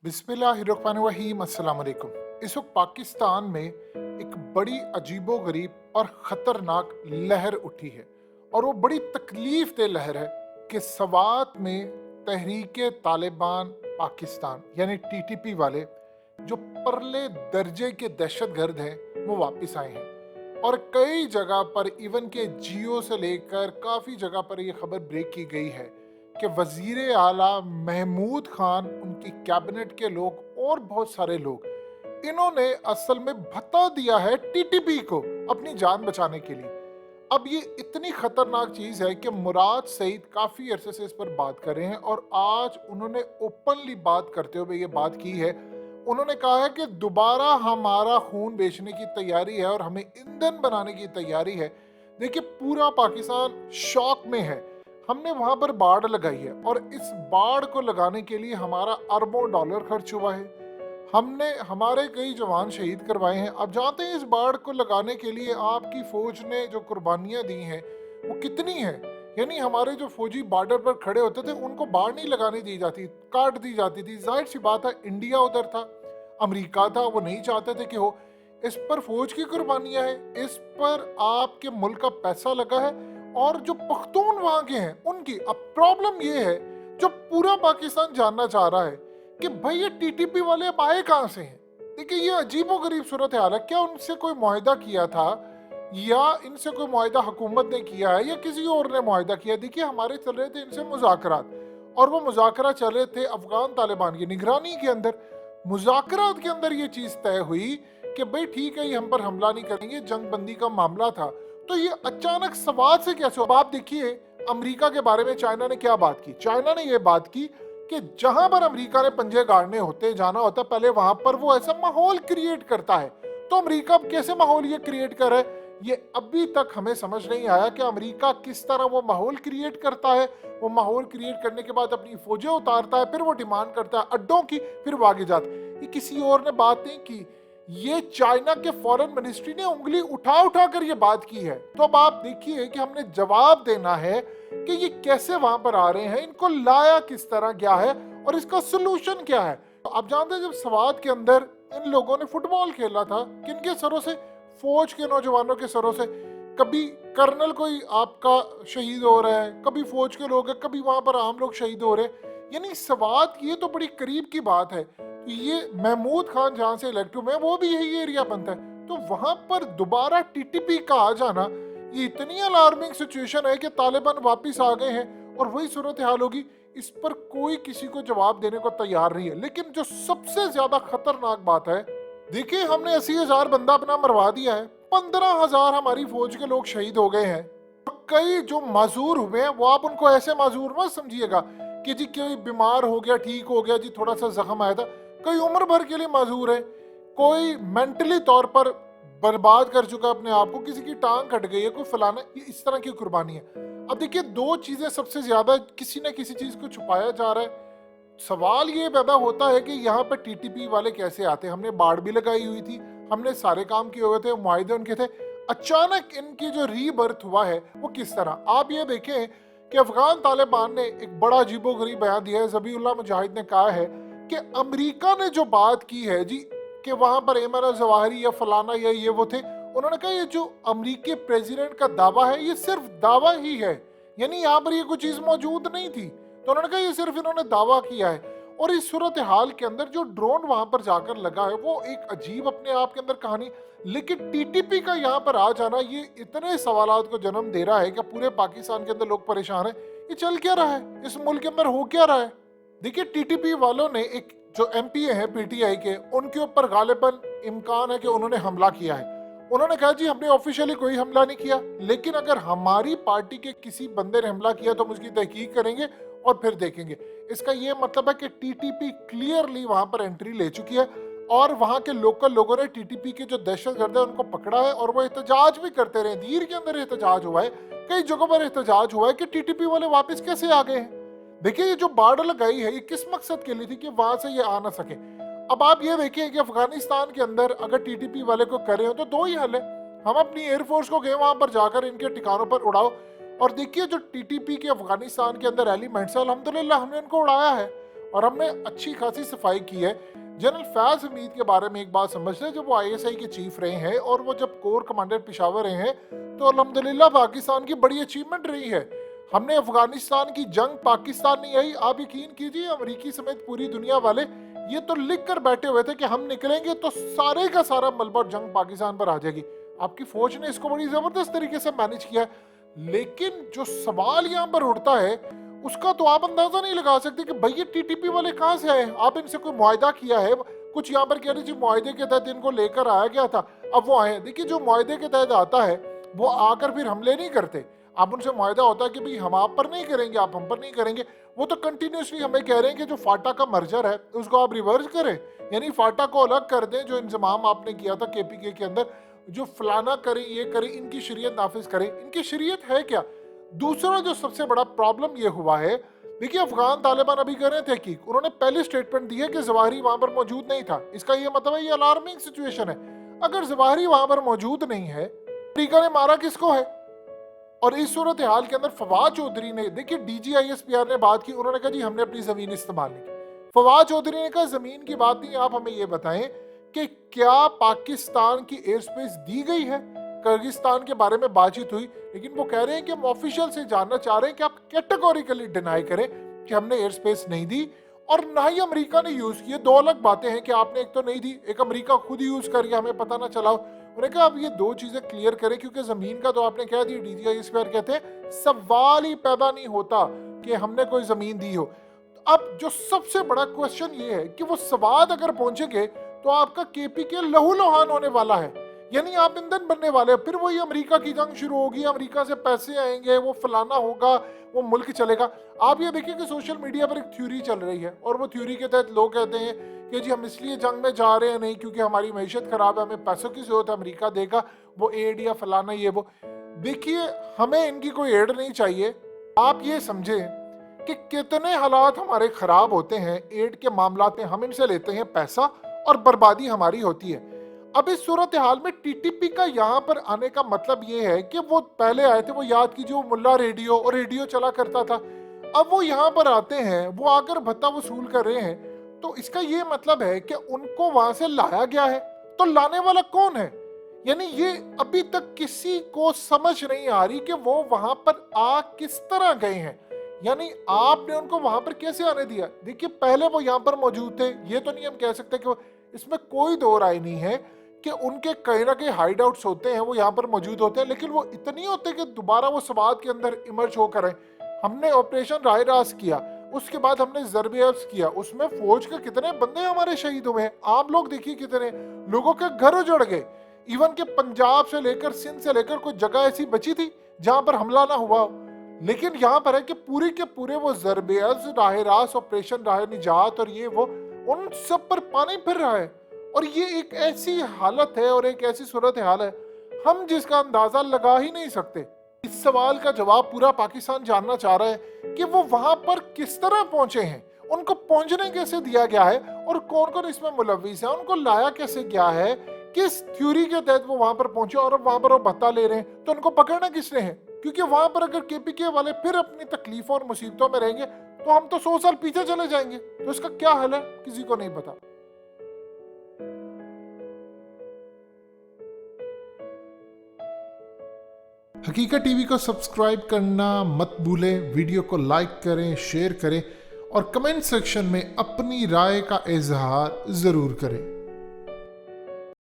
बिस्मिल्लाहिर्रहमानिर्रहीम अस्सलाम वालेकुम। इस वक्त पाकिस्तान में एक बड़ी अजीबोगरीब और ख़तरनाक लहर उठी है और वो बड़ी तकलीफ दे लहर है कि सवात में तहरीक तालिबान पाकिस्तान यानी टीटीपी वाले जो परले दर्जे के दहशत गर्द हैं वो वापस आए हैं। और कई जगह पर इवन के जियो से लेकर काफ़ी जगह पर ये खबर ब्रेक की गई है कि वजीर आला महमूद खान, उनकी कैबिनेट के लोग और बहुत सारे लोग इन्होंने असल में भत्ता दिया है टीटीपी को अपनी जान बचाने के लिए। अब ये इतनी खतरनाक चीज है कि मुराद सईद काफी अरसे से इस पर बात कर रहे हैं और आज उन्होंने ओपनली बात करते हुए ये बात की है। उन्होंने कहा है कि दोबारा हमारा खून बेचने की तैयारी है और हमें ईंधन बनाने की तैयारी है। देखिए, पूरा पाकिस्तान शॉक में है। हमने वहां पर बाढ़ लगाई है और इस बाढ़ को लगाने के लिए हमारा अरबों डॉलर खर्च हुआ है। हमने हमारे कई जवान शहीद करवाए हैं। अब जानते हैं इस बाढ़ को लगाने के लिए आपकी फौज ने जो कुर्बानियां दी हैं वो कितनी हैं। यानी हमारे जो फौजी बॉर्डर पर खड़े होते थे उनको बाढ़ नहीं लगाने दी जाती, काट दी जाती थी। जाहिर सी बात है, इंडिया उधर था, अमेरिका था, वो नहीं चाहते थे कि हो। इस पर फौज की कुर्बानियां हैं, इस पर आपके मुल्क का पैसा लगा है और जो पख्तून वहां के हैं उनकी। अब प्रॉब्लम ये है, जो पूरा पाकिस्तान जानना चाह रहा है कि भाई ये टीटीपी वाले अब आए कहां से हैं। देखिए, ये अजीबो गरीब सूरत हाल है। क्या उनसे कोई मुआहिदा किया था या इनसे कोई मुआहिदा हुकूमत ने किया है या किसी और ने मुआहिदा किया। देखिए, हमारे चल रहे थे इनसे मुज़ाकरात और वो मुज़ाकरात चल रहे थे अफगान तालिबान की निगरानी के अंदर। मुज़ाकरात के अंदर ये चीज तय हुई कि भाई ठीक है, ये हम पर हमला नहीं करेंगे, जंग बंदी का मामला था। तो ये अचानक सवाल से कैसे हो। आप देखिए, अमेरिका के बारे में चाइना ने क्या बात की। चाइना ने ये बात की कि जहां पर अमेरिका ने पंजे गाड़ने होते, जाना होता, पहले वहां पर वो ऐसा माहौल क्रिएट करता है। तो अमेरिका अब कैसे माहौल ये क्रिएट कर रहा है, ये अभी तक हमें समझ नहीं आया कि अमेरिका किस तरह वो माहौल क्रिएट करता है। वो माहौल क्रिएट करने के बाद अपनी फौजें उतारता है, फिर वो डिमांड करता है अड्डों की, फिर वो आगे जाता है। ये किसी और ने बात नहीं की, ये चाइना के फॉरेन मिनिस्ट्री ने उंगली उठा उठा कर ये बात की है। तो अब आप देखिए कि हमने जवाब देना है कि ये कैसे वहां पर आ रहे हैं, इनको लाया किस तरह गया है और इसका सोल्यूशन क्या है। तो आप जानते हैं, जब सवात के अंदर इन लोगों ने फुटबॉल खेला था, किनके सरों से, फौज के नौजवानों के सरों से। कभी कर्नल कोई आपका शहीद हो रहा है, कभी फौज के लोग हैं, कभी वहां पर आम लोग शहीद हो रहे हैं। यानी सवात की ये तो बड़ी करीब की बात है। ये महमूद खान जहां से इलेक्ट हुए हैं वो भी यही एरिया बनता है। तो वहां पर दोबारा टीटीपी का आ जाना, ये इतनी अलार्मिंग सिचुएशन है कि तालिबान वापस आ गए हैं और वही सूरत हाल होगी। इस पर कोई किसी को जवाब देने को तैयार नहीं है। लेकिन जो सबसे ज्यादा खतरनाक बात है, देखिए, हमने 80,000 बंदा अपना मरवा दिया है, 15,000 हमारी फौज के लोग शहीद हो गए हैं। कई जो माजूर हुए हैं वो आप उनको ऐसे माजूर मत समझिएगा कि जी कोई बीमार हो गया, ठीक हो गया, जी थोड़ा सा जख्म आया था। कोई उम्र भर के लिए माजूर है, कोई मेंटली तौर पर बर्बाद कर चुका अपने आप को, किसी की टांग कट गई है, कोई फलाना, ये इस तरह की कुर्बानी है। अब देखिए, दो चीजें सबसे ज्यादा, किसी ना किसी चीज को छुपाया जा रहा है। सवाल ये पैदा होता है कि यहाँ पे टीटीपी वाले कैसे आते हैं। हमने बाढ़ भी लगाई हुई थी, हमने सारे काम किए हुए थे, मुआहिदे उनके थे। अचानक इनकी जो रीबर्थ हुआ है वो किस तरह। आप ये देखें कि अफगान तालिबान ने एक बड़ा अजीबोगरीब बयान दिया है। ज़बीउल्लाह मुजाहिद ने कहा है कि अमेरिका ने जो बात की है जी कि वहां पर एमन अल-जवाहिरी या फलाना या ये वो थे, उन्होंने कहा ये जो अमेरिकी प्रेसिडेंट का दावा है ये सिर्फ दावा ही है, यानी यहाँ पर ये कोई चीज मौजूद नहीं थी। तो उन्होंने कहा ये सिर्फ इन्होंने दावा किया है। और इस सूरत हाल के अंदर जो ड्रोन वहां पर जाकर लगा है वो एक अजीब अपने आप के अंदर कहानी। लेकिन टीटीपी का यहाँ पर आ जाना ये इतने सवालात को जन्म दे रहा है कि पूरे पाकिस्तान के अंदर लोग परेशान है। ये चल क्या रहा है, इस मुल्क के अंदर हो क्या रहा है। देखिए, टीटीपी वालों ने एक जो एमपीए हैं पीटीआई के, उनके ऊपर गालिबन इम्कान है कि उन्होंने हमला किया है। उन्होंने कहा जी हमने ऑफिशियली कोई हमला नहीं किया, लेकिन अगर हमारी पार्टी के किसी बंदे ने हमला किया तो हम उसकी तहकीक करेंगे और फिर देखेंगे। इसका ये मतलब है कि टीटीपी क्लियरली वहां पर एंट्री ले चुकी है और वहां के लोकल लोगों ने टीटीपी के जो दहशतगर्द है उनको पकड़ा है और वो एहतजाज भी करते रहे। दीर के अंदर एहतजाज हुआ है, कई जगहों पर एहतजाज हुआ है कि टीटीपी वाले वापस कैसे आ गए हैं। देखिए, ये जो बाढ़ लगाई है ये किस मकसद के लिए थी कि वहां से ये आ ना सके। अब आप ये देखिए कि अफगानिस्तान के अंदर अगर टीटीपी वाले को करे हो तो दो ही हल है। हम अपनी एयरफोर्स को गए वहां पर जाकर इनके ठिकानों पर उड़ाओ और देखिए जो टीटीपी के अफगानिस्तान के अंदर एलिमेंट्स है, अल्हम्दुलिल्लाह हमने इनको उड़ाया है। और हमने अच्छी खासी सफाई की है। जनरल फैज हमीद के बारे में एक बात समझ लें, जब वो ISI के चीफ रहे हैं और वो जब कोर कमांडर पेशावर रहे हैं, तो अल्हम्दुलिल्लाह पाकिस्तान की बड़ी अचीवमेंट रही है। हमने अफगानिस्तान की जंग पाकिस्तान नहीं आई, आप यकीन कीजिए अमेरिकी समेत पूरी दुनिया वाले ये तो लिख कर बैठे हुए थे कि हम निकलेंगे तो सारे का सारा मलबा जंग पाकिस्तान पर आ जाएगी। आपकी फौज ने इसको बड़ी जबरदस्त तरीके से मैनेज किया है। लेकिन जो सवाल यहाँ पर उठता है उसका तो आप अंदाजा नहीं लगा सकते कि भाई ये TTP वाले कहाँ से आए। आप इनसे कोई मुआहदा किया है? कुछ यहाँ पर कह रहे जी मुआहदे के तहत इनको लेकर आया गया था, अब वो आए। देखिए जो मुआहदे के तहत आता है वो आकर फिर हमले नहीं करते। आप उनसे मुआहदा होता है कि भाई हम आप पर नहीं करेंगे, आप हम पर नहीं करेंगे। वो तो कंटिन्यूसली हमें कह रहे हैं कि जो फाटा का मर्जर है उसको आप रिवर्स करें, यानी फाटा को अलग कर दें। जो इंतजाम आपने किया था KPK के अंदर, जो फलाना करें ये करें, इनकी शरीयत नाफिज करें। इनकी शरीयत है क्या? दूसरा जो सबसे बड़ा प्रॉब्लम ये हुआ है, देखिए अफगान तालिबान अभी कर रहे थे कि उन्होंने पहले स्टेटमेंट दी है कि जवाहिरी वहां पर मौजूद नहीं था। इसका ये मतलब है ये अलार्मिंग सिचुएशन है। अगर जवाहिरी वहां पर मौजूद नहीं है, अमेरिका ने मारा किसको है? और इस सूरत हाल के अंदर फवाद चौधरी ने, देखिए DG ISPR ने बात की, उन्होंने कहा जी हमने अपनी जमीन इस्तेमाल नहीं की। फवाद चौधरी ने कहा जमीन की बात नहीं, आप हमें ये बताएं कि क्या पाकिस्तान की एयर स्पेस दी गई है? किर्गिस्तान के बारे में बातचीत हुई, लेकिन वो कह रहे हैं कि हम ऑफिशियल से जानना चाह रहे हैं कि आप कैटेगोरिकली डिनाई करें कि हमने एयर स्पेस नहीं दी और ना ही अमेरिका ने यूज की। दो अलग बातें हैं कि आपने एक तो नहीं दी, एक अमेरिका खुद यूज कर गया, हमें पता ना चला। उन्होंने कहा अब ये दो चीजें क्लियर करें, क्योंकि जमीन का तो आपने कह दी, DG ISPR कहते हैं सवाल ही पैदा नहीं होता कि हमने कोई जमीन दी हो। अब जो सबसे बड़ा क्वेश्चन ये है कि वो सवाद अगर पहुंचेंगे तो आपका KPK लहू लुहान होने वाला है, यानी आप ईंधन बनने वाले हैं। फिर वही अमेरिका की जंग शुरू होगी, अमेरिका से पैसे आएंगे, वो फलाना होगा, वो मुल्क चलेगा। आप ये देखिए कि सोशल मीडिया पर एक थ्योरी चल रही है और वो थ्योरी के तहत लोग कहते हैं कि जी हम इसलिए जंग में जा रहे हैं नहीं क्योंकि हमारी मैशत खराब है, हमें पैसों की जरूरत है, अमेरिका देगा वो एड या फलाना ये वो। देखिए हमें इनकी कोई एड नहीं चाहिए। आप ये समझें कि कितने हालात हमारे खराब होते हैं एड के मामलात में, हम इनसे लेते हैं पैसा और बर्बादी हमारी होती है। अब इस सूरत हाल में TTP का यहाँ पर आने का मतलब ये है कि वो पहले आए थे, वो याद कीजिए वो मुल्ला रेडियो और रेडियो चला करता था, अब वो यहाँ पर आते हैं, वो आकर भत्ता वसूल कर रहे हैं। तो इसका ये मतलब है कि उनको वहां से लाया गया है, तो लाने वाला कौन है? यानी ये अभी तक किसी को समझ नहीं आ रही कि वो वहां पर आ किस तरह गए हैं, यानी आपने उनको वहां पर कैसे आने दिया। देखिए पहले वो यहाँ पर मौजूद थे, ये तो नहीं हम कह सकते कि इसमें कोई दो राय नहीं है कि उनके कहीं ना कहीं हाइड आउट्स होते हैं, वो यहाँ पर मौजूद होते हैं, लेकिन वो इतने होते कि दोबारा वो सवाद के अंदर इमर्ज होकर आए। हमने ऑपरेशन राय रास किया, उसके बाद हमने ज़रब-ए-अफ़्ज़ किया, उसमें फौज के कितने बंदे हमारे शहीद हुए हैं। आप लोग देखिए कितने लोगों के घर उजड़ गए। इवन के पंजाब से लेकर सिंध से लेकर कोई जगह ऐसी बची थी जहां पर हमला ना हुआ, लेकिन यहाँ पर है कि पूरी के पूरे वो ज़रब-ए-अफ़्ज़, राह रास, ऑपरेशन राह निजात और ये वो उन सब पर पानी फिर रहा है। और ये एक ऐसी हालत है और एक ऐसी सूरत हाल है हम जिसका अंदाजा लगा ही नहीं सकते। इस सवाल का जवाब पूरा पाकिस्तान जानना चाह रहा है कि वो वहां पर किस तरह पहुंचे हैं, उनको पहुंचने कैसे दिया गया है और कौन कौन इसमें मुलव्विस है, उनको लाया कैसे गया है, किस थ्योरी के तहत वो वहां पर पहुंचे और वहां पर वो भत्ता ले रहे हैं, तो उनको पकड़ना किसने है। क्योंकि वहां पर अगर KPK वाले फिर अपनी तकलीफों और मुसीबतों में रहेंगे तो हम तो 100 साल पीछे चले जाएंगे। तो इसका क्या हल है किसी को नहीं पता। हकीकत टीवी को सब्सक्राइब करना मत भूलें, वीडियो को लाइक करें, शेयर करें और कमेंट सेक्शन में अपनी राय का इजहार जरूर करें।